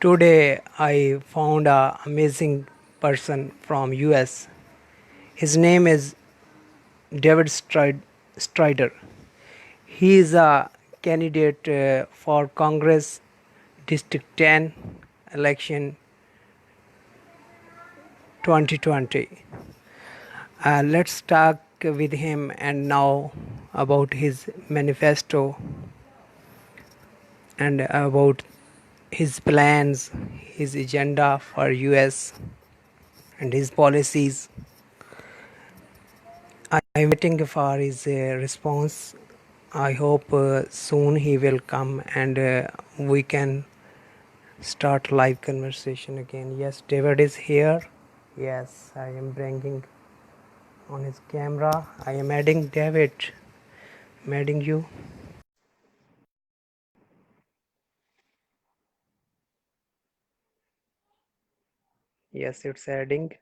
Today I found a amazing person from US. His name is David Strider. He is a candidate for Congress District 10 election 2020. Let's talk with him and now about his manifesto and about his plans, his agenda for US and his policies. I'm waiting for his response. I hope soon he will come and we can start live conversation again. Yes, David is here. Yes, I am bringing on his camera. I am adding David. I'm adding you. Yes, it's adding.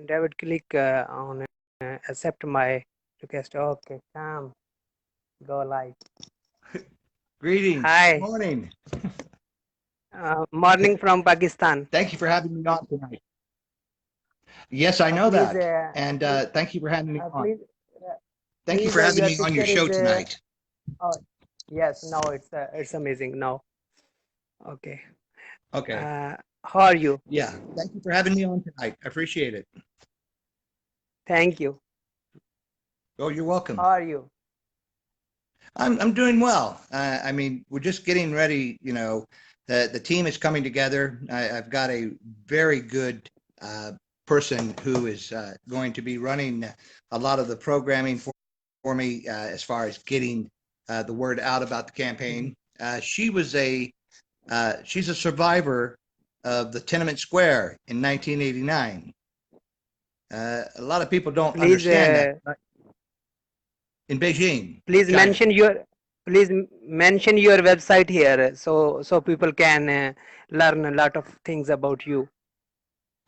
David, click on accept my request. Okay, come, go live. Greetings. Good Hi, morning. morning from Pakistan. Thank you for having me on tonight. Yes, I know Please, that. And thank you for having me on. please, uh, Thank you for having your me on your picture is show tonight. oh, yes, now it's amazing now. Okay. Okay. How are you? Yeah. Thank you for having me on tonight. I appreciate it. Thank you. Oh, you're How welcome. are you? I'm doing well. I mean, we're just getting ready. The team is coming together. I've got a very good person who is going to be running a lot of the programming for me as far as getting the word out about the campaign. She's a survivor of the Tiananmen Square in 1989. A lot of people don't Please, understand that in Beijing, please China. mention your website here so people can learn a lot of things about you.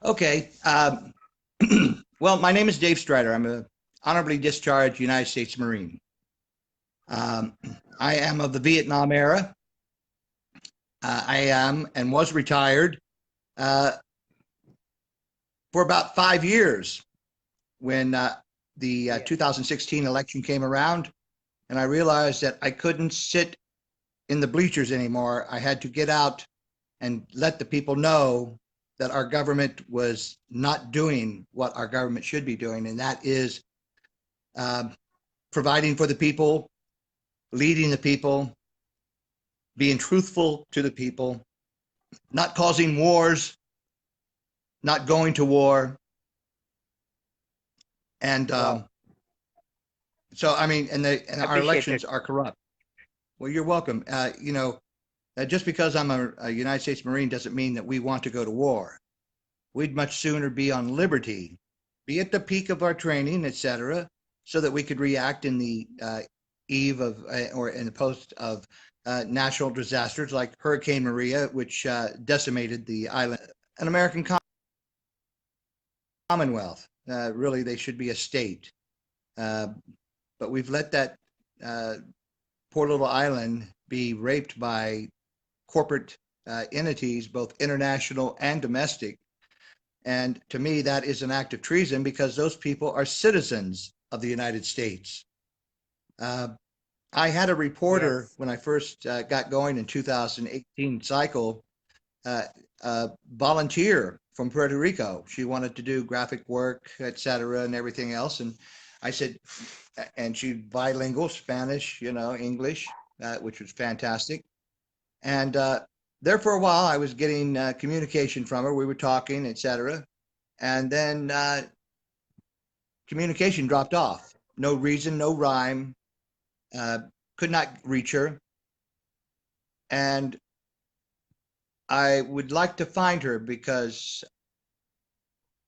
Okay. Well, my name is Dave Strider. I'm a honorably discharged United States Marine. Um, I am of the Vietnam era. I am and was retired uh, for about 5 years when the Yes. 2016 election came around, and I realized that I couldn't sit in the bleachers anymore. I had to get out and let the people know that our government was not doing what our government should be doing, and that is um, providing for the people, leading the people, being truthful to the people, not causing wars, not going to war. And Wow. so, I mean, and our Appreciated. elections are corrupt. Well, you're welcome. Just because I'm a United States Marine doesn't mean that we want to go to war. We'd much sooner be on liberty, be at the peak of our training, etc., so that we could react in the eve of or in the post of natural disasters like Hurricane Maria, which decimated the island. An American Commonwealth. Really, they should be a state. Uh, but we've let that uh, poor little island be raped by corporate entities, both international and domestic. And to me, that is an act of treason because those people are citizens of the United States. Uh, I had a reporter Yes. when I first got going in 2018 cycle, uh, volunteer from Puerto Rico. She wanted to do graphic work, et cetera, and everything else. And I said, and she's bilingual, Spanish, English, which was fantastic. And there for a while, I was getting communication from her. We were talking, et cetera. And then communication dropped off. No reason, no rhyme. Uh, could not reach her. And I would like to find her because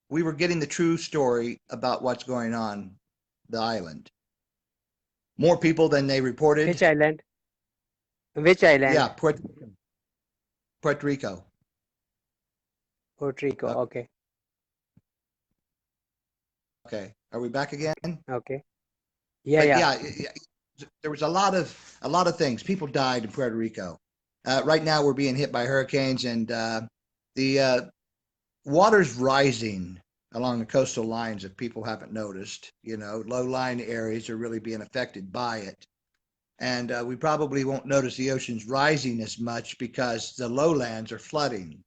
we were getting the true story about what's going on the island. More people than they reported. Which island? Which Yeah, island? Puerto Rico. Puerto Rico. Okay. Okay, are we back again? Okay. Yeah, But yeah. yeah, there was a lot of things. People died in Puerto Rico. Right now, we're being hit by hurricanes, and the water's rising along the coastal lines. If people haven't noticed, low-lying areas are really being affected by it, and we probably won't notice the oceans rising as much because the lowlands are flooding.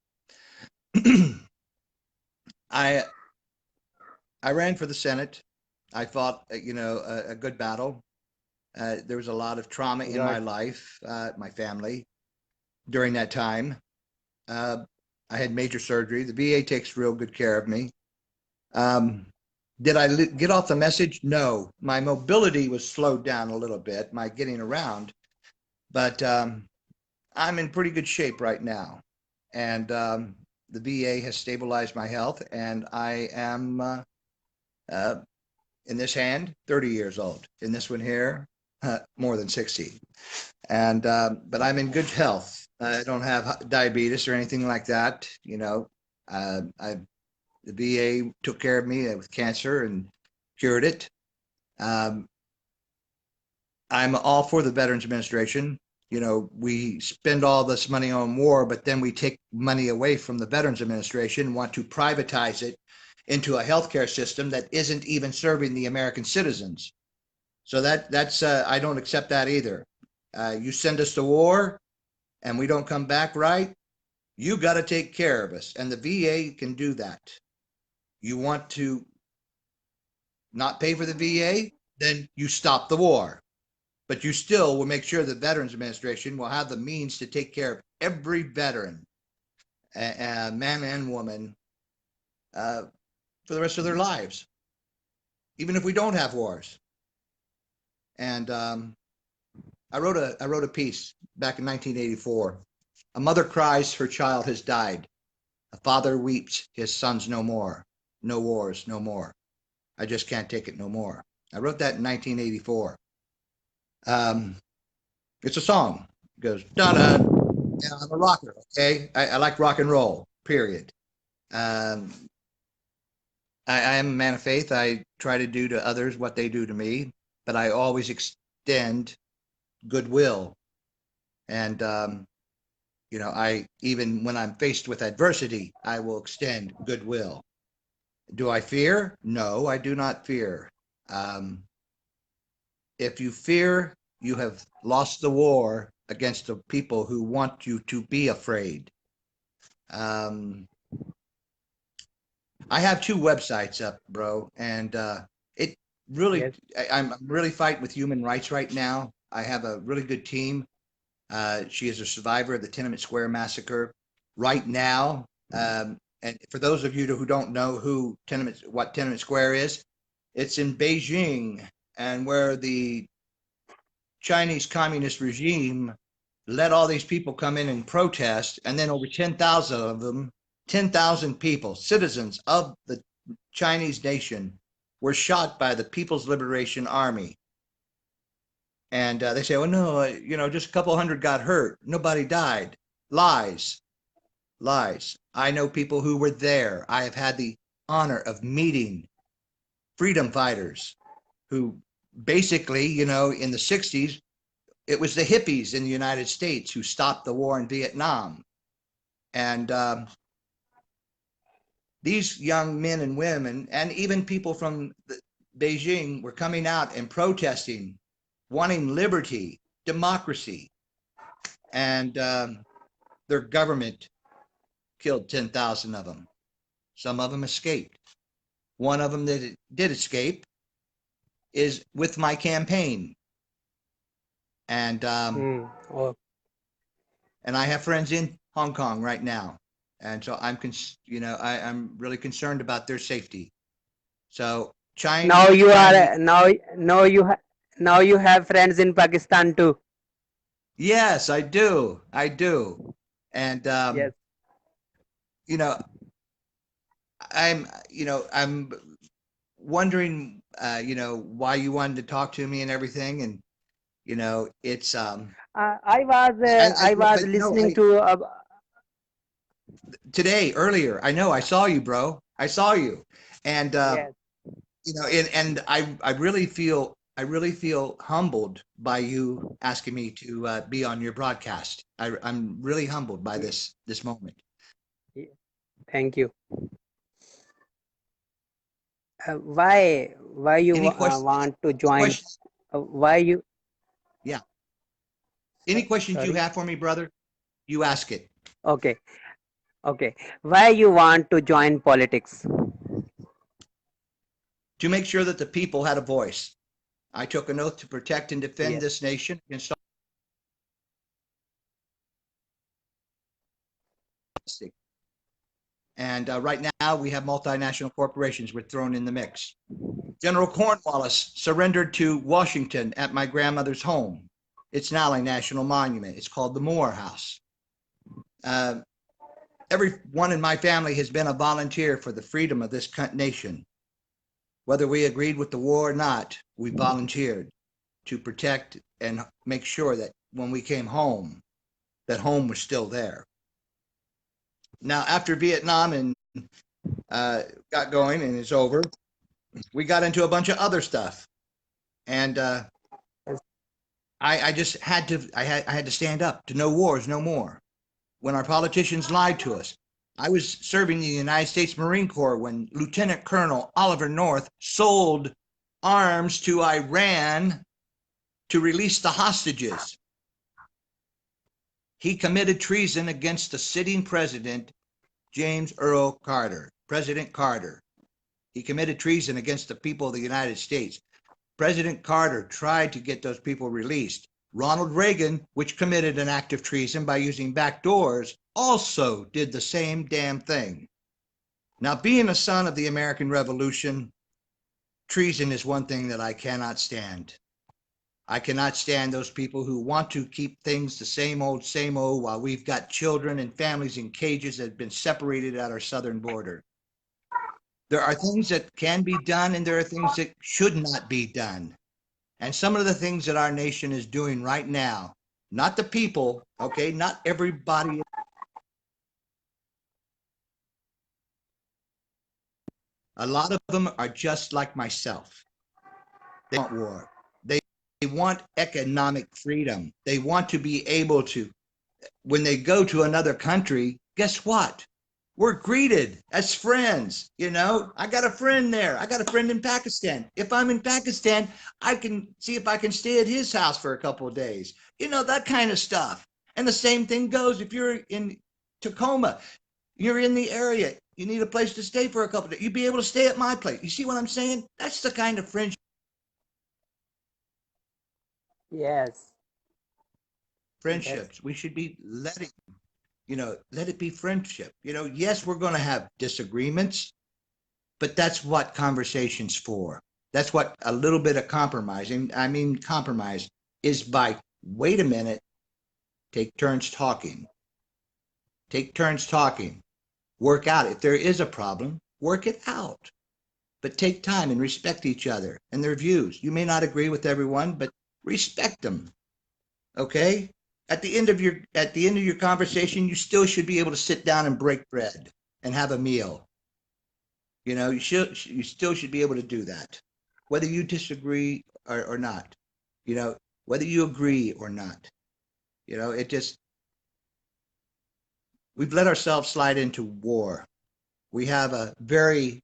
I I ran for the Senate. I fought, a good battle. There was a lot of trauma in my Right. life, my family during that time. Uh, I had major surgery. The VA takes real good care of me. Um, did I get off the message? No. My mobility was slowed down a little bit, my getting around, but I'm in pretty good shape right now. And the VA has stabilized my health, and I am uh, in this hand 30 years old. In this one here, more than 60. And but I'm in good health. I don't have diabetes or anything like that. I the VA took care of me with cancer and cured it. Um, I'm all for the Veterans Administration. We spend all this money on war, but then we take money away from the Veterans Administration and want to privatize it into a healthcare system that isn't even serving the American citizens. So that's I don't accept that either. You send us to war and we don't come back right, you got to take care of us. And the VA can do that. You want to not pay for the VA, then you stop the war. But you still will make sure the Veterans Administration will have the means to take care of every veteran, man and woman, for the rest of their lives, even if we don't have wars. And I wrote a piece back in 1984. A mother cries her child has died. A father weeps his sons no more. No wars, no more. I just can't take it no more. I wrote that in 1984. It's a song. It goes da da. Yeah, I'm a rocker. Okay, I like rock and roll. Period. Um, I am a man of faith. I try to do to others what they do to me, but I always extend goodwill. And I even when I'm faced with adversity, I will extend goodwill. Do I fear? No, I do not fear. Um, if you fear, you have lost the war against the people who want you to be afraid. Um, I have two websites up, bro, and it really, Yes. I'm really fighting with human rights right now. I have a really good team. She is a survivor of the Tiananmen Square massacre. Right now, and for those of you who don't know what Tiananmen Square is, it's in Beijing, and where the Chinese communist regime let all these people come in and protest, and then over 10,000 of them, 10,000 people, citizens of the Chinese nation, were shot by the People's Liberation Army. And they say, oh no, just a couple hundred got hurt. Nobody died. Lies, lies. I know people who were there. I have had the honor of meeting freedom fighters who basically, in the 60s, it was the hippies in the United States who stopped the war in Vietnam. And these young men and women, and even people from Beijing, were coming out and protesting, wanting liberty, democracy. And their government killed 10,000 of them. Some of them escaped. One of them that did escape is with my campaign. And Oh, and I have friends in Hong Kong right now, and so I'm really concerned about their safety. So now you Chinese, are now you have friends in Pakistan too. yes, I do, and Yes. you know, I'm wondering, why you wanted to talk to me and everything, and it's I was but no, listening to today earlier, I know I saw you, bro, I saw you, and yes. and I really feel I really feel humbled by you asking me to be on your broadcast. I'm really humbled by this moment. Thank you. Why you Any questions? want to Any join? questions? Why you? Yeah. Any questions you Sorry. have for me, brother? You ask it. Okay. Okay. Why you want to join politics? To make sure that the people had a voice. I took an oath to protect and defend Yes. this nation against all. And right now, we have multinational corporations were thrown in the mix. General Cornwallis surrendered to Washington at my grandmother's home. It's now a national monument. It's called the Moore House. Everyone in my family has been a volunteer for the freedom of this nation. Whether we agreed with the war or not, we volunteered to protect and make sure that when we came home, that home was still there. Now, after Vietnam and got going and it's over, we got into a bunch of other stuff, and I just had to. I had to stand up to no wars, no more. When our politicians lied to us, I was serving the United States Marine Corps when Lieutenant Colonel Oliver North sold arms to Iran to release the hostages. He committed treason against the sitting president, James Earl Carter, President Carter. He committed treason against the people of the United States. President Carter tried to get those people released. Ronald Reagan, which committed an act of treason by using back doors, also did the same damn thing. Now, being a son of the American Revolution, treason is one thing that I cannot stand. I cannot stand those people who want to keep things the same old, while we've got children and families in cages that have been separated at our southern border. There are things that can be done and there are things that should not be done. And some of the things that our nation is doing right now, not the people, okay, not everybody. A lot of them are just like myself. They want war. They want economic freedom. They want to be able to, when they go to another country, guess what? We're greeted as friends. You know, I got a friend there. I got a friend in Pakistan. If I'm in Pakistan, I can see if I can stay at his house for a couple of days. You know, that kind of stuff. And the same thing goes if you're in Tacoma, you're in the area, you need a place to stay for a couple of days. You'd be able to stay at my place. You see what I'm saying? That's the kind of friendship. Yes. Friendships we should be letting, let it be friendship. Yes, we're going to have disagreements, but that's what conversation's for. That's what a little bit of compromising, I mean, compromise is by, wait a minute, take turns talking. Take turns talking. Work out. If there is a problem, work it out. But take time and respect each other and their views. You may not agree with everyone, but respect them. Okay? At the end of your conversation, you still should be able to sit down and break bread and have a meal. You still should be able to do that, whether you disagree or not. Whether you agree or not. It just, we've let ourselves slide into war. We have a very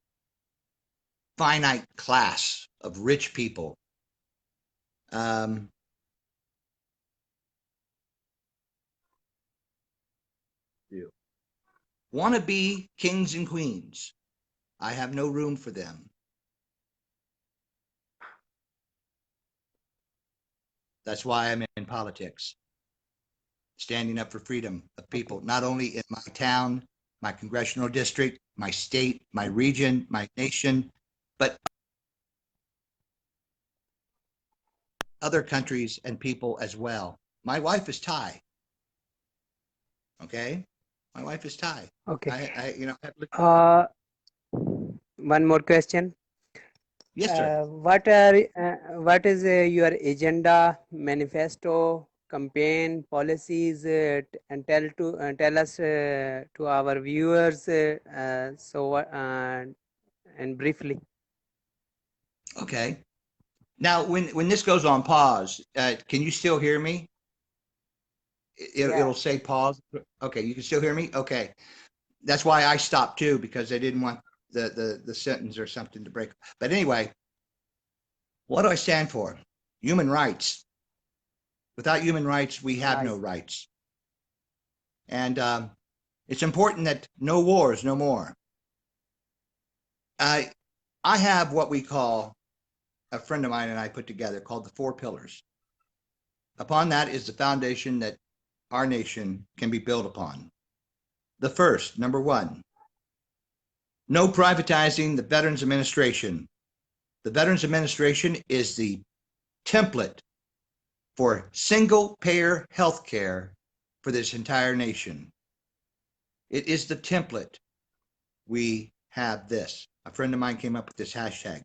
finite class of rich people. Want to be kings and queens. I have no room for them. That's why I'm in politics, standing up for freedom of people, not only in my town, my congressional district, my state, my region, my nation, but other countries and people as well. My wife is Thai. Okay? My wife is Thai. Okay. I One more question. Yes, sir. What is your agenda, manifesto, campaign, policies, and tell us to our viewers and briefly. Okay. Now, when this goes on pause, can you still hear me? Yeah. It'll say pause. Okay, you can still hear me? Okay. That's why I stopped too, because I didn't want the sentence or something to break. But anyway, what do I stand for? Human rights. Without human rights, we have no Nice. rights. And it's important that no wars, no more. I have what we call, a friend of mine and I put together, called the Four Pillars. Upon that is the foundation that our nation can be built upon. The first, number one, no privatizing the Veterans Administration. The Veterans Administration is the template for single payer health care for this entire nation. It is the template. We have this. A friend of mine came up with this hashtag.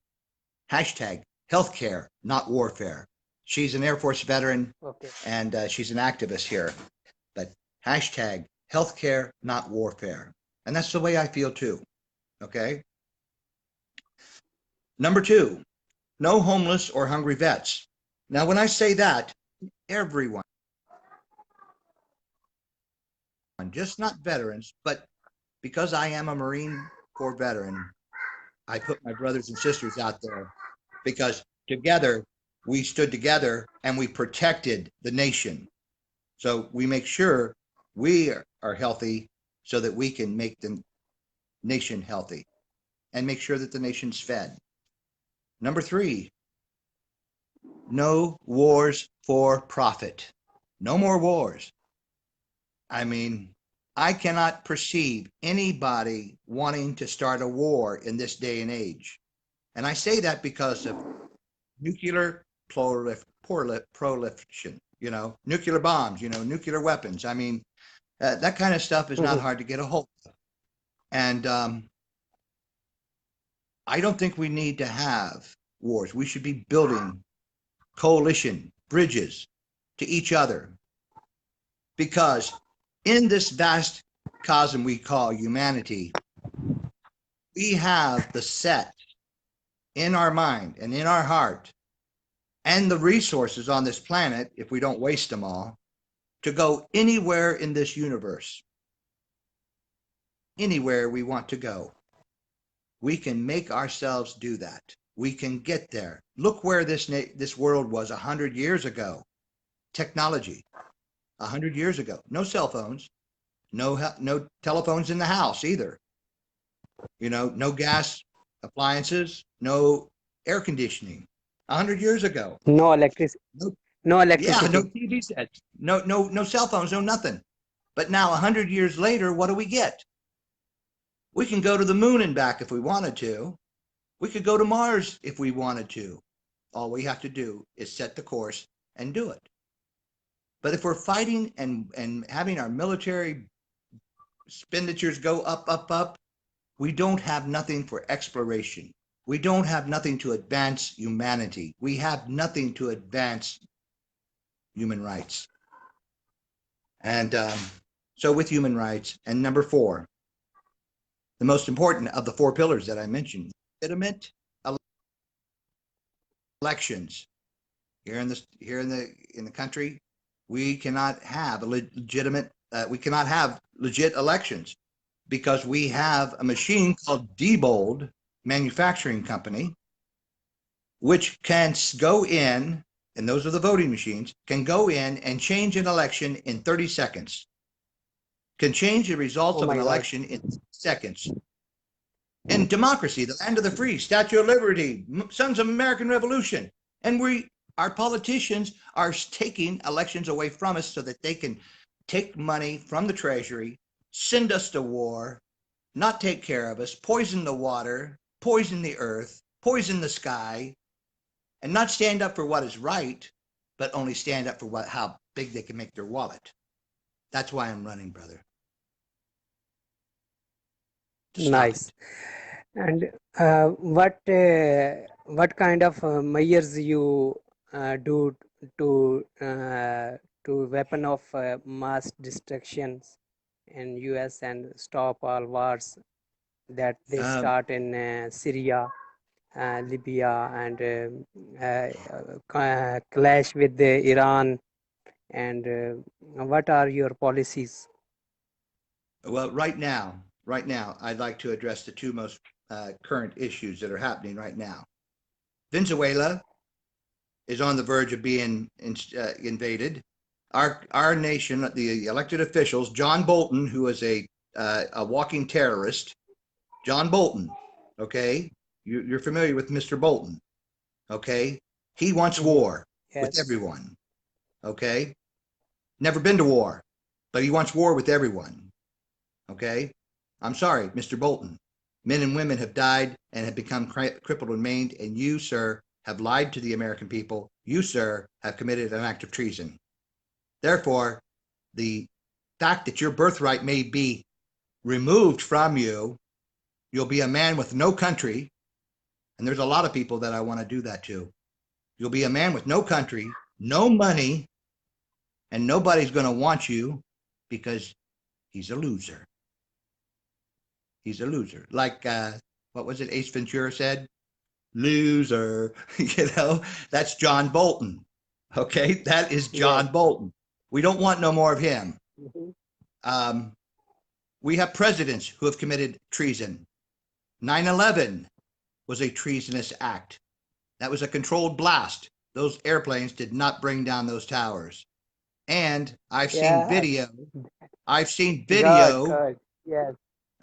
Hashtag healthcare, not warfare. She's an Air Force veteran Okay. and she's an activist here. But hashtag healthcare, not warfare. And that's the way I feel too. Okay. Number two, no homeless or hungry vets. Now, when I say that, everyone, just not veterans, but because I am a Marine Corps veteran, I put my brothers and sisters out there because together we stood together and we protected the nation. So we make sure we are healthy so that we can make the nation healthy and make sure that the nation's fed. Number three, no wars for profit. No more wars. I mean, I cannot perceive anybody wanting to start a war in this day and age. And I say that because of nuclear proliferation, nuclear bombs, nuclear weapons. I mean, that kind of stuff is not Mhm. hard to get a hold of. And I don't think we need to have wars. We should be building coalition, bridges to each other. Because in this vast cosm we call humanity, we have the set in our mind and in our heart and the resources on this planet, if we don't waste them all, to go anywhere in this universe, anywhere we want to go. We can make ourselves do that. We can get there. Look where this world was 100 years ago. Technology, 100 years ago. No cell phones, no telephones in the house either. No gas appliances, no air conditioning. 100 years ago. No electric, No, no yeah, no electricity. TV sets, no cell phones, no nothing. But now 100 years later, what do we get? We can go to the moon and back if we wanted to. We could go to Mars if we wanted to. All we have to do is set the course and do it. But if we're fighting and having our military expenditures go up, up, up, we don't have nothing for exploration. We don't have nothing to advance humanity. We have nothing to advance human rights. And so with human rights, and number four, the most important of the four pillars that I mentioned, legitimate elections. Here in the country, we cannot have legit elections because we have a machine called Diebold Manufacturing Company, which can go in, and those are the voting machines, can go in and change an election in 30 seconds, can change the results Oh of an my God. election in seconds. In democracy, the land of the free, Statue of Liberty, Sons of American Revolution. And our politicians are taking elections away from us so that they can take money from the treasury, send us to war, not take care of us, poison the water, poison the earth, poison the sky, and not stand up for what is right, but only stand up for how big they can make their wallet. That's why I'm running, brother. To stop Nice. it. And what kind of measures you do to weapon of mass destructions in US and stop all wars that they Um, start in Syria? Libya and clash with the Iran? And what are your policies? Well, right now, I'd like to address the two most current issues that are happening right now. Venezuela is on the verge of being invaded. Our nation, the elected officials, John Bolton, who is a walking terrorist, John Bolton, okay, you're familiar with Mr. Bolton, okay, he wants war with Yes. everyone, okay, never been to war, but he wants war with everyone, okay. I'm sorry, Mr. Bolton. Men and women have died and have become crippled and maimed, and you, sir, have lied to the American people. You, sir, have committed an act of treason. Therefore, the fact that your birthright may be removed from you, you'll be a man with no country. And there's a lot of people that I want to do that to. You'll be a man with no country, no money, and nobody's going to want you because he's a loser. He's a loser. Like, what was it Ace Ventura said? Loser. That's John Bolton. Okay, that is Yes. John Bolton. We don't want no more of him. Mhm. We have presidents who have committed treason. 9/11 was a treasonous act. That was a controlled blast. Those airplanes did not bring down those towers. And I've seen Yeah. video. I've seen Good. video Good. Yes.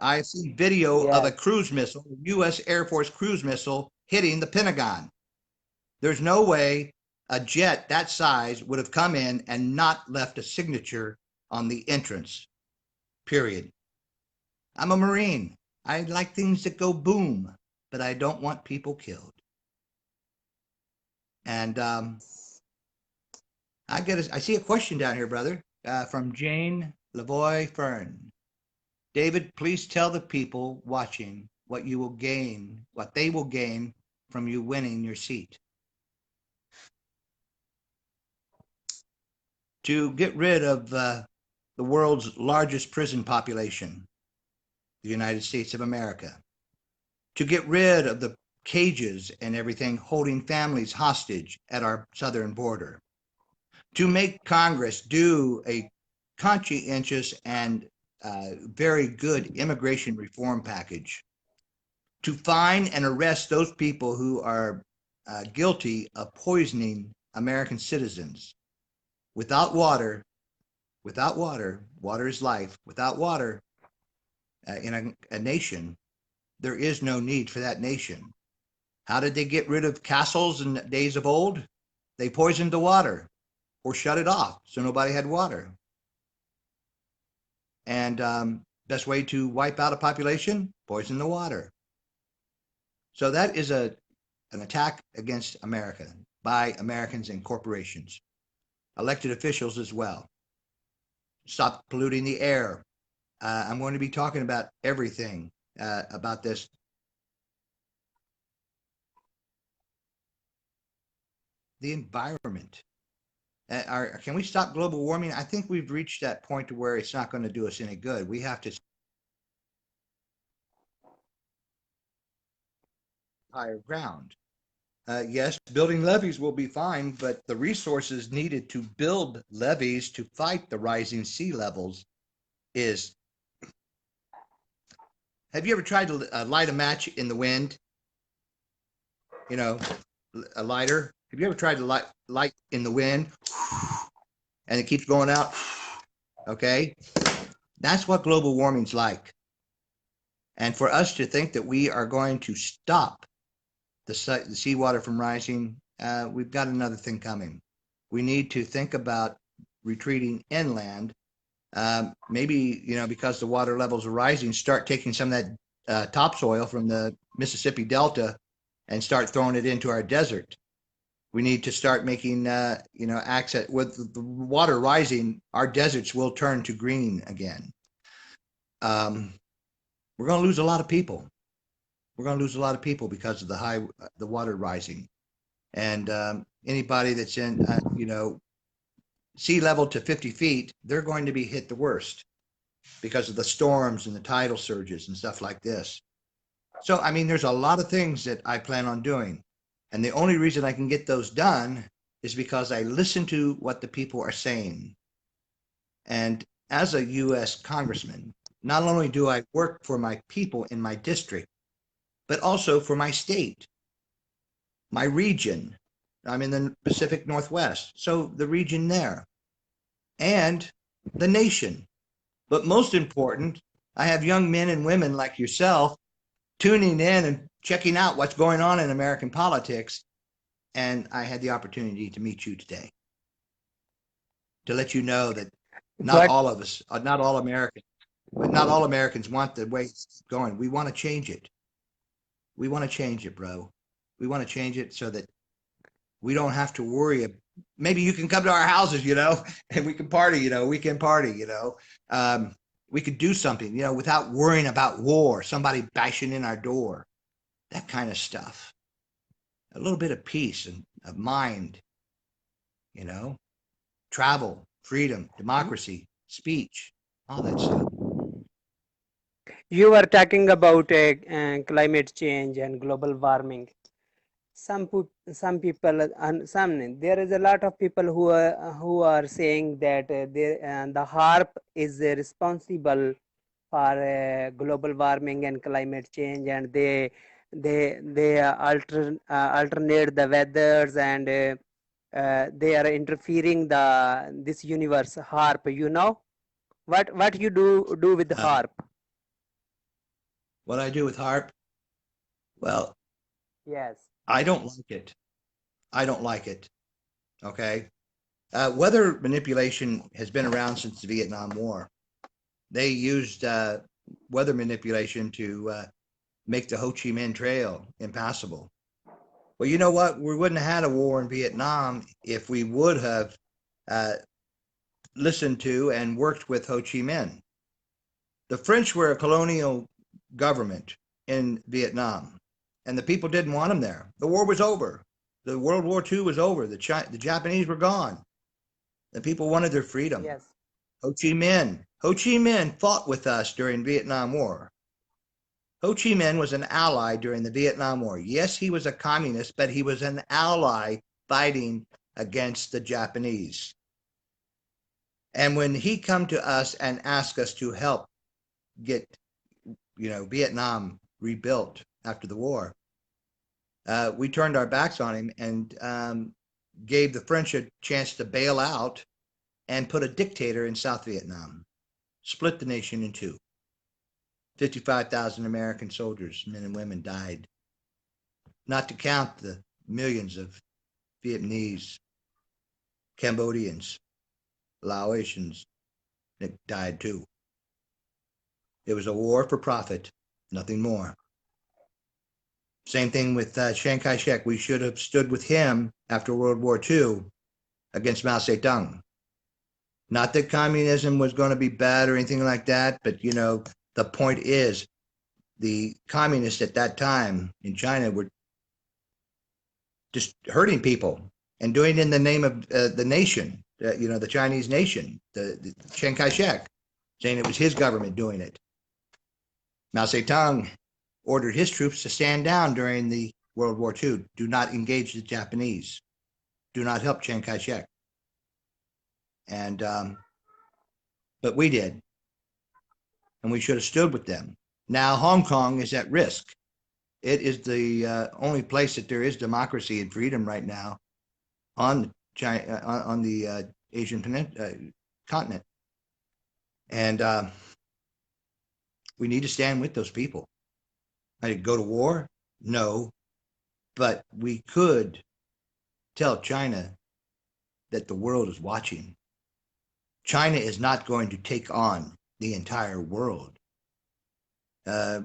I've seen video of a Yes. cruise missile, a U.S. Air Force cruise missile, hitting the Pentagon. There's no way a jet that size would have come in and not left a signature on the entrance, period. I'm a Marine. I like things that go boom, but I don't want people killed. And I see a question down here, brother, from Jane Lavoy Fern. David, please tell the people watching what they will gain from you winning your seat. To get rid of the world's largest prison population, the United States of America. To get rid of the cages and everything holding families hostage at our southern border. To make Congress do a conscientious and very good immigration reform package. To find and arrest those people who are guilty of poisoning American citizens. Without water, water is life. Without water in a nation, there is no need for that nation. How did they get rid of castles in days of old? They poisoned the water or shut it off so nobody had water. And best way to wipe out a population, poison the water. So that is an attack against America by Americans and corporations, elected officials as well. Stop polluting the air. I'm going to be talking about everything about this. The environment. Can we stop global warming? I think we've reached that point to where it's not going to do us any good. We have to higher ground. Yes, building levees will be fine, but the resources needed to build levees to fight the rising sea levels is. Have you ever tried to light a match in the wind? You know, a lighter. Have you ever tried to light in the wind and it keeps going out? Okay, that's what global warming's like. And for us to think that we are going to stop the seawater from rising, we've got another thing coming. We need to think about retreating inland. Maybe, because the water levels are rising, start taking some of that topsoil from the Mississippi Delta and start throwing it into our desert. We need to start making, access with the water rising, our deserts will turn to green again. We're going to lose a lot of people. We're going to lose a lot of people because of the water rising. And anybody that's in, sea level to 50 feet, they're going to be hit the worst because of the storms and the tidal surges and stuff like this. So, I mean, there's a lot of things that I plan on doing. And the only reason I can get those done is because I listen to what the people are saying. And as a U.S. congressman, not only do I work for my people in my district, but also for my state, my region. I'm in the Pacific Northwest, so the region there, and the nation. But most important, I have young men and women like yourself tuning in and checking out what's going on in American politics. And I had the opportunity to meet you today to let you know that not But all of us, not all Americans, but not all Americans want the way it's going. We want to change it. We want to change it, bro. We want to change it so that we don't have to worry. Maybe you can come to our houses, and we can party, weekend party, we could do something, without worrying about war, somebody bashing in our door, that kind of stuff. A little bit of peace and of mind, you know, travel, freedom, democracy, speech, all that stuff. you were talking about climate change and global warming. Some people and some there is a lot of people who are saying that the HARP is responsible for global warming and climate change, and they alternate the weathers, and they are interfering this universe HARP. What you do with Uh, HARP? what I do with HARP, well, Yes. I don't like it. I don't like it. Okay. Weather manipulation has been around since the Vietnam War. They used weather manipulation to make the Ho Chi Minh Trail impassable. Well, you know what? We wouldn't have had a war in Vietnam if we would have uh, listened to and worked with Ho Chi Minh. The French were a colonial government in Vietnam, and the people didn't want them there. The war was over. The World War II was over. The Japanese were gone. The people wanted their freedom. Yes. Ho Chi Minh fought with us during Vietnam War. Ho Chi Minh was an ally during the Vietnam War. Yes, he was a communist, but he was an ally fighting against the Japanese. And when he come to us and ask us to help get, Vietnam rebuilt after the war, we turned our backs on him and gave the French a chance to bail out and put a dictator in South Vietnam, split the nation in two. 55,000 American soldiers, men and women, died. Not to count the millions of Vietnamese, Cambodians, Laotians that died too. It was a war for profit, nothing more. Same thing with Chiang Kai-shek. We should have stood with him after World War II against Mao Zedong. Not that communism was going to be bad or anything like that, but the point is the communists at that time in China were just hurting people and doing it in the name of the nation, the Chinese nation, the Chiang Kai-shek, saying it was his government doing it. Mao Zedong ordered his troops to stand down during the World War II. Do not engage the Japanese. Do not help Chiang Kai-shek. And but we did, and we should have stood with them. Now Hong Kong is at risk. It is the only place that there is democracy and freedom right now on China, on the Asian continent, and we need to stand with those people. I'd go to war? No, but we could tell China that the world is watching. China is not going to take on the entire world. We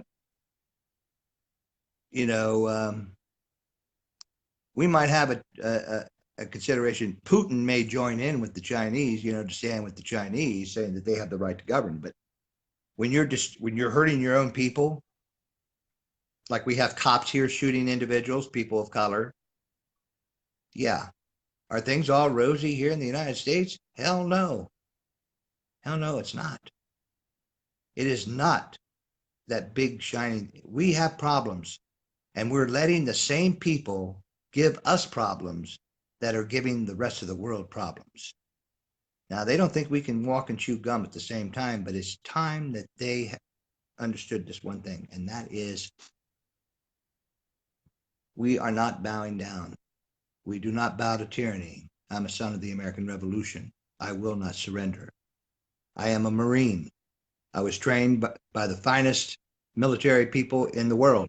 might have a consideration. Putin may join in with the Chinese, to stand with the Chinese, saying that they have the right to govern. But when you're hurting your own people, like we have cops here shooting individuals, people of color. Yeah. Are things all rosy here in the United States? Hell no. Hell no, it's not. It is not. that big shining. We have problems, and we're letting the same people give us problems that are giving the rest of the world problems. Now, they don't think we can walk and chew gum at the same time, but it's time that they understood this one thing, and that is we are not bowing down. We do not bow to tyranny. I'm a son of the American Revolution. I will not surrender. I am a Marine. I was trained by the finest military people in the world,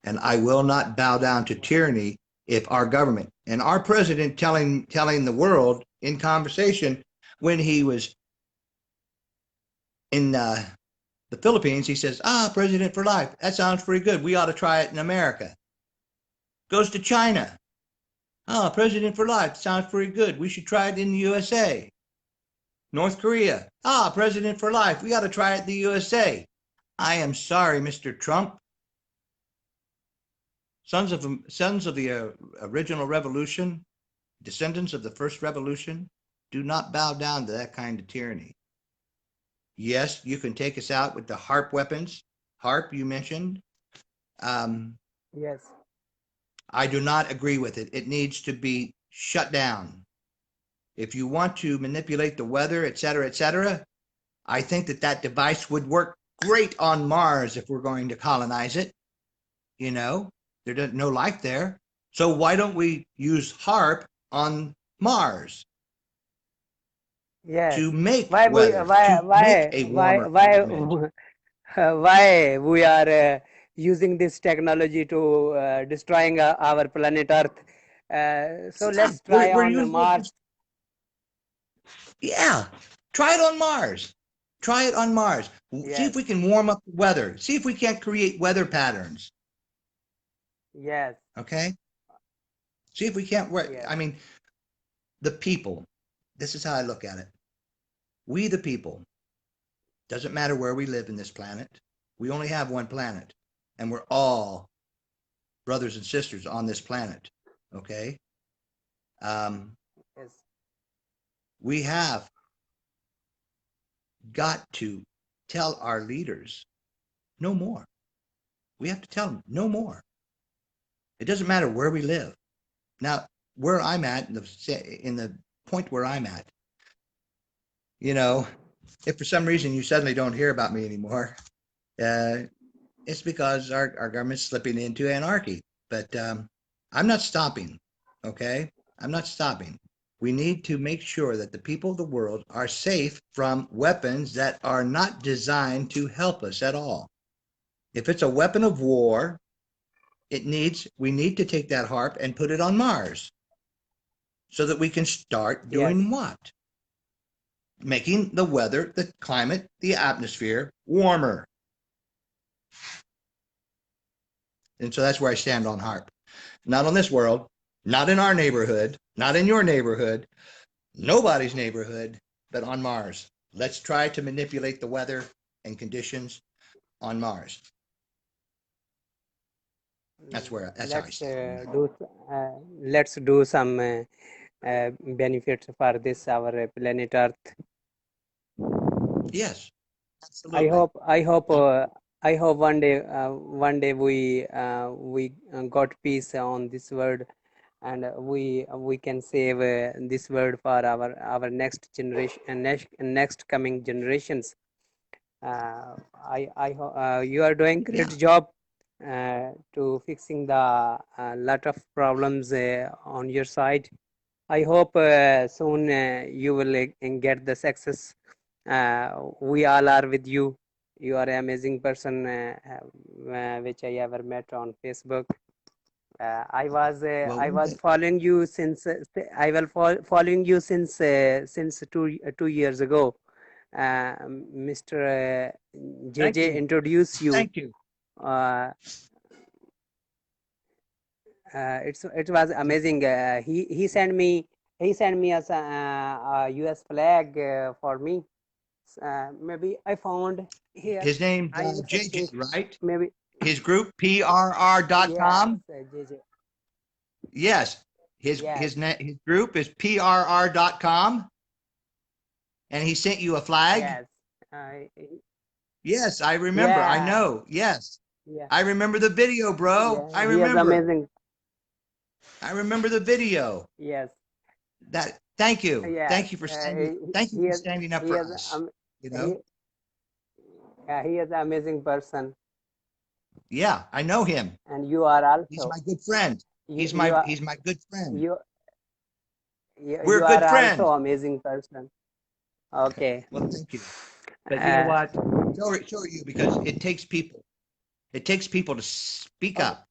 and I will not bow down to tyranny if our government and our president telling the world in conversation when he was in the Philippines, he says, president for life. That sounds pretty good. We ought to try it in America. Goes to China. President for life. Sounds pretty good. We should try it in the USA. North Korea. President for life. We got to try it in the USA. I am sorry, Mr. Trump. Sons of the original revolution, descendants of the first revolution, do not bow down to that kind of tyranny. Yes, you can take us out with the HARP weapons. HARP, you mentioned. Yes. I do not agree with it. It needs to be shut down. If you want to manipulate the weather, et cetera, I think that device would work great on Mars if we're going to colonize it. You know, there's no life there. So why don't we use HARP on Mars? Yes. To make Why we weather, to make a warmer climate. why we are using this technology to destroying our planet Earth? So let's try We're on using Mars. Yeah, try it on Mars. Try it on Mars. Yes. See if we can warm up the weather. See if we can't create weather patterns. Yes. Okay. See if we can't work. Yes. I mean, the people. This is how I look at it. We, the people, doesn't matter where we live in this planet. We only have one planet, and we're all brothers and sisters on this planet. Okay. Yes. We have got to tell our leaders no more. We have to tell them no more. It doesn't matter where we live. Now, where I'm at, in the point where I'm at, you know, if for some reason you suddenly don't hear about me anymore, it's because our government's slipping into anarchy. But I'm not stopping, okay? I'm not stopping. We need to make sure that the people of the world are safe from weapons that are not designed to help us at all. If it's a weapon of war, we need to take that HARP and put it on Mars so that we can start doing what? Making the weather, the climate, the atmosphere warmer. And so that's where I stand on HARP. Not on this world, not in our neighborhood, not in your neighborhood, nobody's neighborhood, but on Mars. Let's try to manipulate the weather and conditions on Mars. That's how I stand. Let's do some benefits for this our planet Earth. Yes, absolutely. I hope one day we got peace on this world, and we can save this world for our next generation and next coming generations. You are doing great job to fixing the lot of problems on your side. I hope soon you will get the success. We all are with you. You are an amazing person, which I ever met on Facebook. I was following you since following you since 2 years ago. Mr. JJ introduced you. Thank you. It was amazing. He sent me a US flag for me. Maybe I found here. His name JJ, right? Maybe his group PRR.com. Yes, JJ. Yes, his group is PRR.com, and he sent you a flag. Yes. Yes, I remember. I Yeah, know. Yes. yeah, I remember the video, bro. yeah. I He is remember. amazing. I remember the video. Yes, That thank you. yes. Thank you for He is standing up he for is us. You he know? yeah, he is an amazing person, Yeah, I know him. and you are He's also my good friend. you are He's my good friend. you We're you are good also friends. amazing person. Okay. Well, thank you. But you know Uh, what? So are you because it takes people. It takes people to speak okay. up,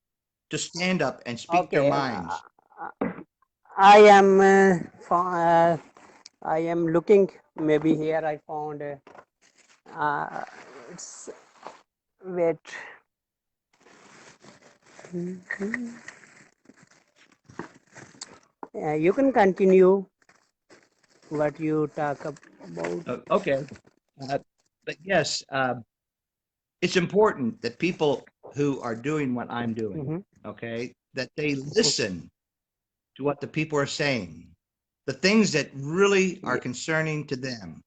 to stand up and speak their Okay. minds. I am I am looking. Maybe here I found. It's wait. You can continue what you talk about. Okay. Uh, but yes, it's important that people who are doing what I'm doing, Mm-hmm. okay, that they listen to what the people are saying, the things that really are Yeah. concerning to them,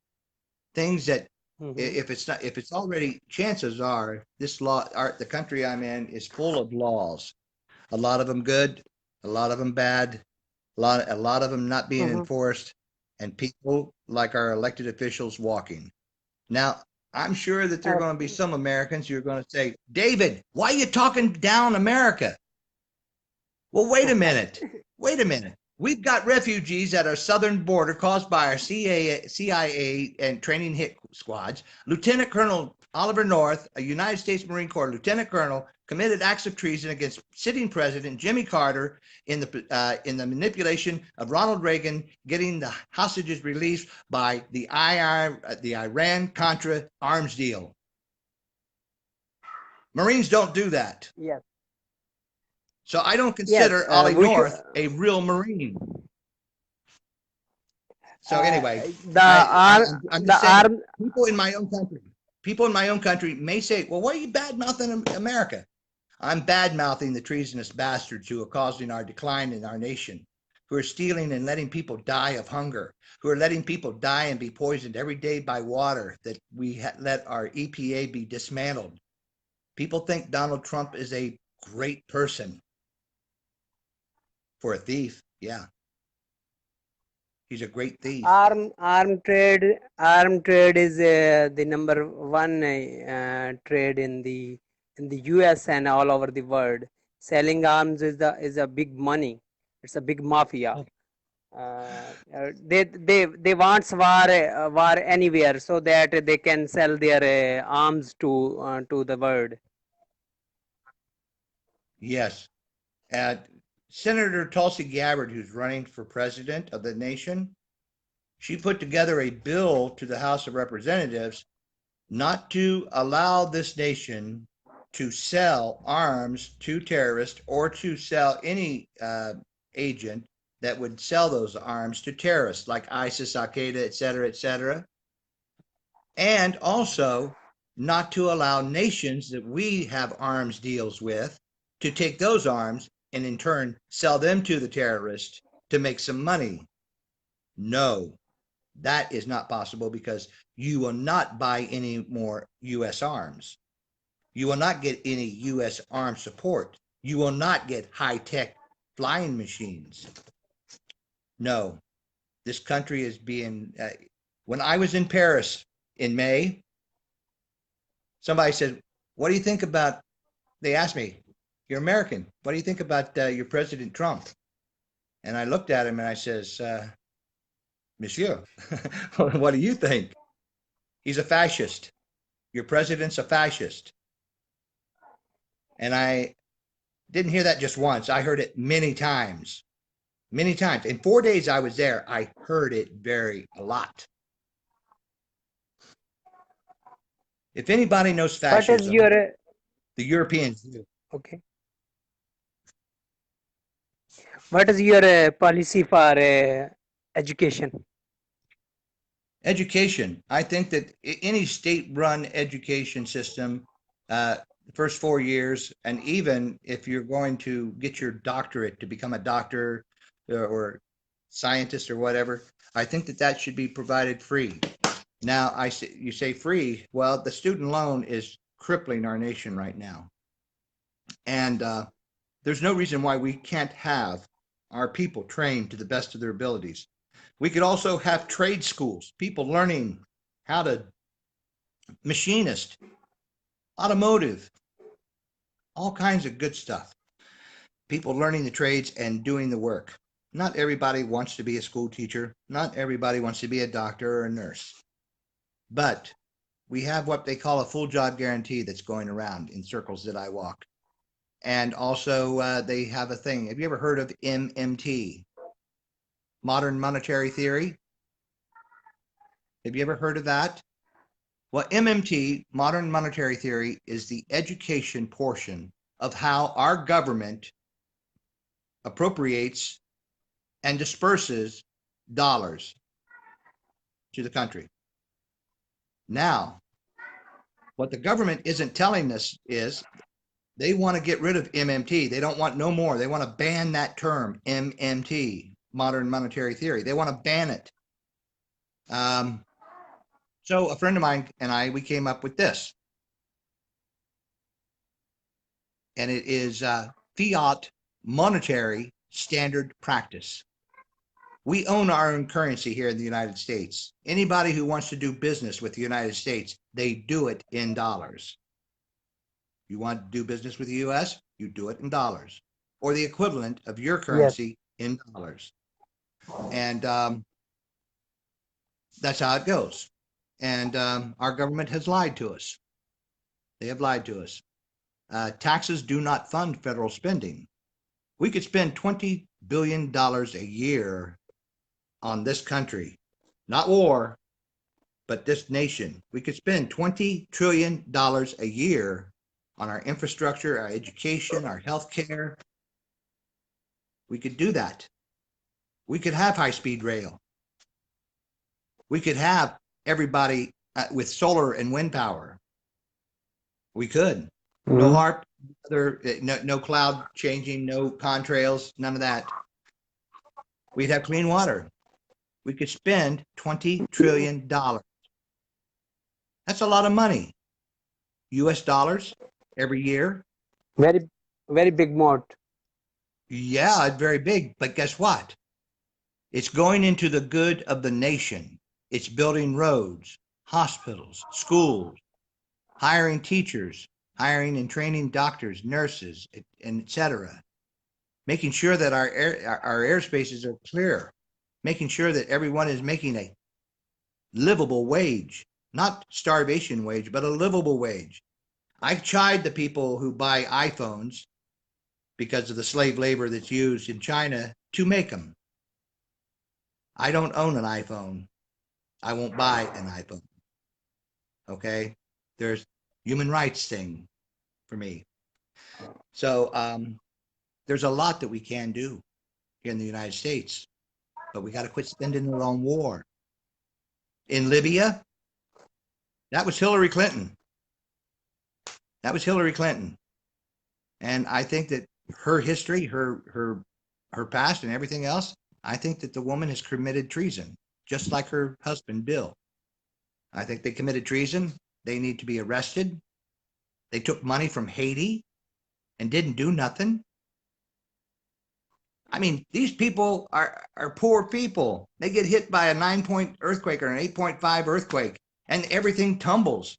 things that Mm-hmm. if it's already, chances are this law, the country I'm in is full of laws, a lot of them good, a lot of them bad, a lot of them not being Mm-hmm. enforced, and people like our elected officials walking. Now, I'm sure that there are going to be some Americans who are going to say, David, why are you talking down America? Well, wait a minute. Wait a minute. We've got refugees at our southern border caused by our CIA and training hit squads. Lieutenant Colonel Oliver North, a United States Marine Corps lieutenant colonel, committed acts of treason against sitting President Jimmy Carter in the manipulation of Ronald Reagan, getting the hostages released by the Iran Contra arms deal. Marines don't do that. Yes. So I don't Yes. consider Ollie We should. North a real Marine. So Uh, anyway, the arm. I'm The just saying, arm. people in my own country may say, well, why are you bad mouthing America? I'm bad mouthing the treasonous bastards who are causing our decline in our nation, who are stealing and letting people die of hunger, who are letting people die and be poisoned every day by water that we let our EPA be dismantled. People think Donald Trump is a great person. For a thief, yeah, he's a great thief. Arm trade is the number one trade in the US and all over the world. Selling arms is a big money. It's a big mafia. They want war anywhere so that they can sell their arms to the world. Yes. Senator Tulsi Gabbard, who's running for president of the nation, she put together a bill to the House of Representatives not to allow this nation to sell arms to terrorists or to sell any agent that would sell those arms to terrorists like ISIS, Al Qaeda, et cetera, and also not to allow nations that we have arms deals with to take those arms and in turn sell them to the terrorists to make some money. No, that is not possible because you will not buy any more U.S. arms. You will not get any U.S. armed support. You will not get high tech flying machines. No, this country is being. When I was in Paris in May, somebody said, "What do you think about?" They asked me, "You're American. What do you think about your President Trump?" And I looked at him and I says, "Monsieur, what do you think? He's a fascist. Your president's a fascist." And I didn't hear that just once. I heard it many times. Many times. In 4 days I was there, I heard it a lot. If anybody knows What is fascism, your the Europeans do. okay? What is your policy for education? Education. I think that any state-run education system, the first 4 years, and even if you're going to get your doctorate to become a doctor or scientist or whatever, I think that should be provided free. Now, you say free. Well, the student loan is crippling our nation right now. And there's no reason why we can't have our people trained to the best of their abilities. We could also have trade schools, people learning how to machinist, automotive, all kinds of good stuff. People learning the trades and doing the work. Not everybody wants to be a school teacher. Not everybody wants to be a doctor or a nurse. But we have what they call a full job guarantee that's going around in circles that I walk. And also they have a thing. Have you ever heard of MMT? Modern monetary theory? Have you ever heard of that? Well, MMT, modern monetary theory, is the education portion of how our government appropriates and disperses dollars to the country. Now, what the government isn't telling us is they want to get rid of MMT. They don't want no more. They want to ban that term, MMT, modern monetary theory. They want to ban it. So a friend of mine and we came up with this. And it is fiat monetary standard practice. We own our own currency here in the United States. Anybody who wants to do business with the United States, they do it in dollars. You want to do business with the US, you do it in dollars, or the equivalent of your currency in dollars. And that's how it goes. And our government has lied to us. They have lied to us. Taxes do not fund federal spending. We could spend $20 billion a year on this country, not war, but this nation. We could spend $20 trillion a year on our infrastructure, our education, our health care. We could do that. We could have high-speed rail. We could have everybody with solar and wind power. We could. No HARP, no cloud changing, no contrails, none of that. We'd have clean water. We could spend $20 trillion. That's a lot of money. US dollars every year. Very, very big moat. Yeah, it's very big. But guess what? It's going into the good of the nation. It's building roads, hospitals, schools, hiring teachers, hiring and training doctors, nurses, and etc. Making sure that our airspaces are clear. Making sure that everyone is making a livable wage, not starvation wage, but a livable wage. I chide the people who buy iPhones because of the slave labor that's used in China to make them. I don't own an iPhone. I won't buy an iPhone. Okay? There's human rights thing for me. So there's a lot that we can do here in the United States, but we got to quit spending it on war. In Libya, that was Hillary Clinton. That was Hillary Clinton. And I think that her history, her past and everything else, I think that the woman has committed treason, just like her husband, Bill. I think they committed treason. They need to be arrested. They took money from Haiti and didn't do nothing. I mean, these people are poor people. They get hit by a 9-point earthquake or an 8.5 earthquake, and everything tumbles.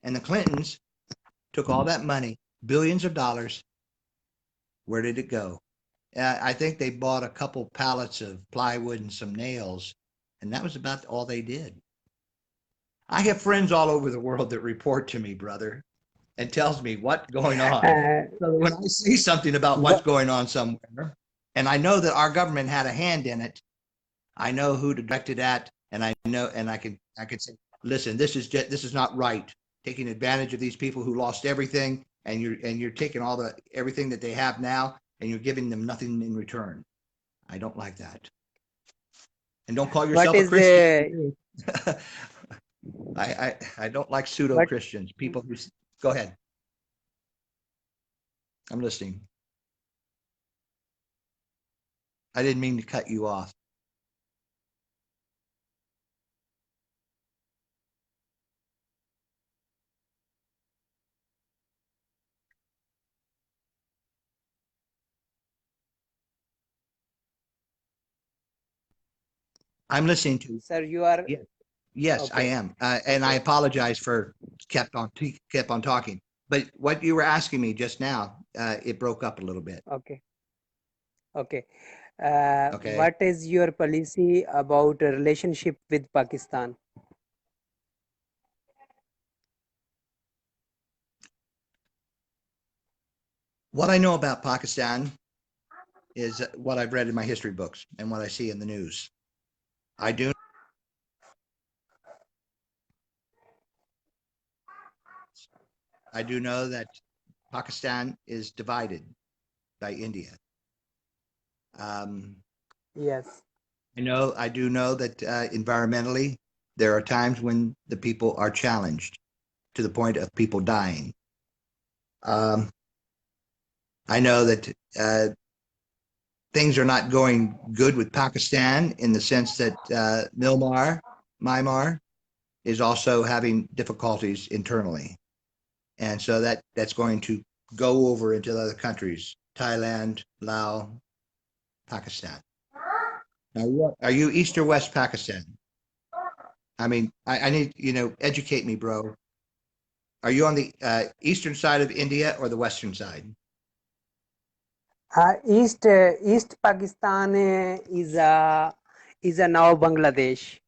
And the Clintons took all that money, billions of dollars. Where did it go? I think they bought a couple pallets of plywood and some nails, and that was about all they did. I have friends all over the world that report to me, brother, and tells me what's going on. So when I see something about what's going on somewhere, and I know that our government had a hand in it, I know who to direct it at, and I know, and I could say, listen, this is not right. Taking advantage of these people who lost everything, and you're taking everything that they have now, and you're giving them nothing in return. I don't like that. And don't call yourself a Christian. I don't like pseudo Christians. People who go ahead. I'm listening. I didn't mean to cut you off. I'm listening to you. Sir, you are Yes, yes, I okay. am. And I Okay. apologize for kept on talking. But what you were asking me just now, it broke up a little bit. Okay. Okay. Okay. What is your policy about a relationship with Pakistan? What I know about Pakistan is what I've read in my history books and what I see in the news. I do know that Pakistan is divided by India. Yes. I do know that environmentally, there are times when the people are challenged to the point of people dying. Um, I know that things are not going good with Pakistan in the sense that Myanmar is also having difficulties internally. And so that's going to go over into the other countries, Thailand, Laos, Pakistan. Now, are you East or West Pakistan? I mean, I need, educate me, bro. Are you on the eastern side of India or the western side? East Pakistan is a now Bangladesh.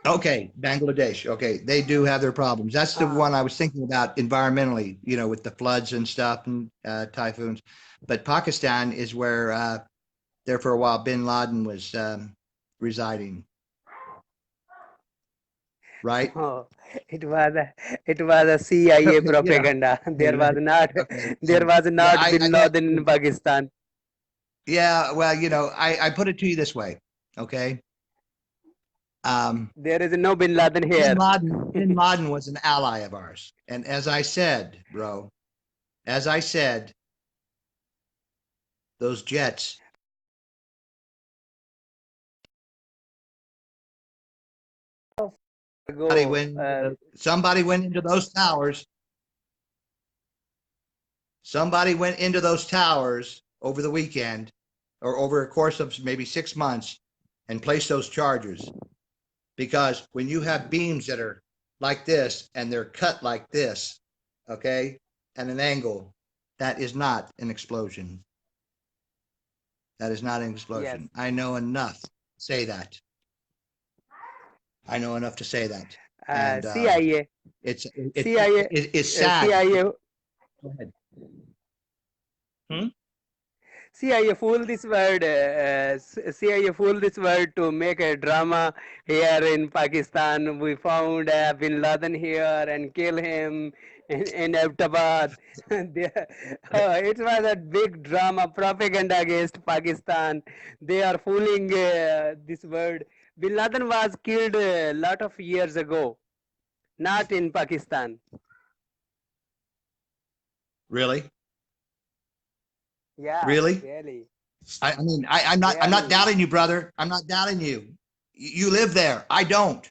Okay, Bangladesh. Okay, they do have their problems. That's the Uh, one I was thinking about environmentally, with the floods and stuff and typhoons. But Pakistan is where there for a while Bin Laden was residing, right? oh, it was a CIA You know, propaganda. okay, There was right. not Okay. there was Yeah, not Bin Laden in Pakistan. yeah. Well, I put it to you this way. Okay. Um, There is no Bin Laden here. Bin Laden was an ally of ours. And as I said, bro, as I said, those jets, Go. somebody went into those towers. Somebody went into those towers over the weekend or over a course of maybe 6 months and placed those charges. Because when you have beams that are like this and they're cut like this, okay, at an angle, that is not an explosion. That is not an Yes. explosion. I know enough to say that. I know enough to say that. And CIA. CIA. it's sad. CIA. Go ahead. Hmm? CIA fool this word. CIA fool this word to make a drama here in Pakistan. We found Bin Laden here and kill him in Abbottabad. It was a big drama propaganda against Pakistan. They are fooling this word. Bin Laden was killed a lot of years ago, not in Pakistan. Really? Yeah, Really? really, I mean, I'm not really. doubting you, brother. I'm not doubting you. You live there. I don't.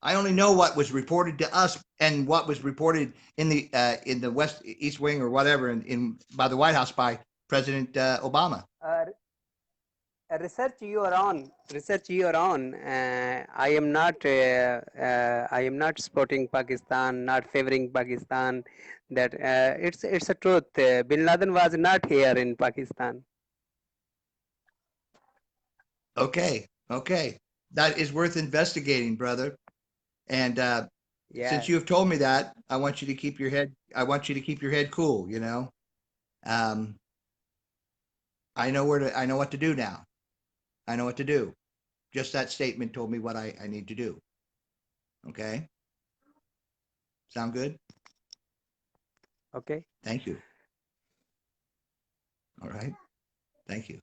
I only know what was reported to us and what was reported in the West East Wing or whatever in by the White House by President Obama. Research your own. Research your own. I am not supporting Pakistan, not favoring Pakistan. That it's a truth. Bin Laden was not here in Pakistan. Okay, okay, that is worth investigating, brother. And since Yes, you have told me that, I want you to keep your head. I want you to keep your head cool. Um, I know where to. I know what to do now. I know what to do. Just that statement told me what I need to do. Okay. Sound good? okay. Thank you. All right. Thank you.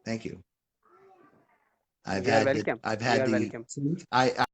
Thank you. You are welcome. I've You had are the welcome. I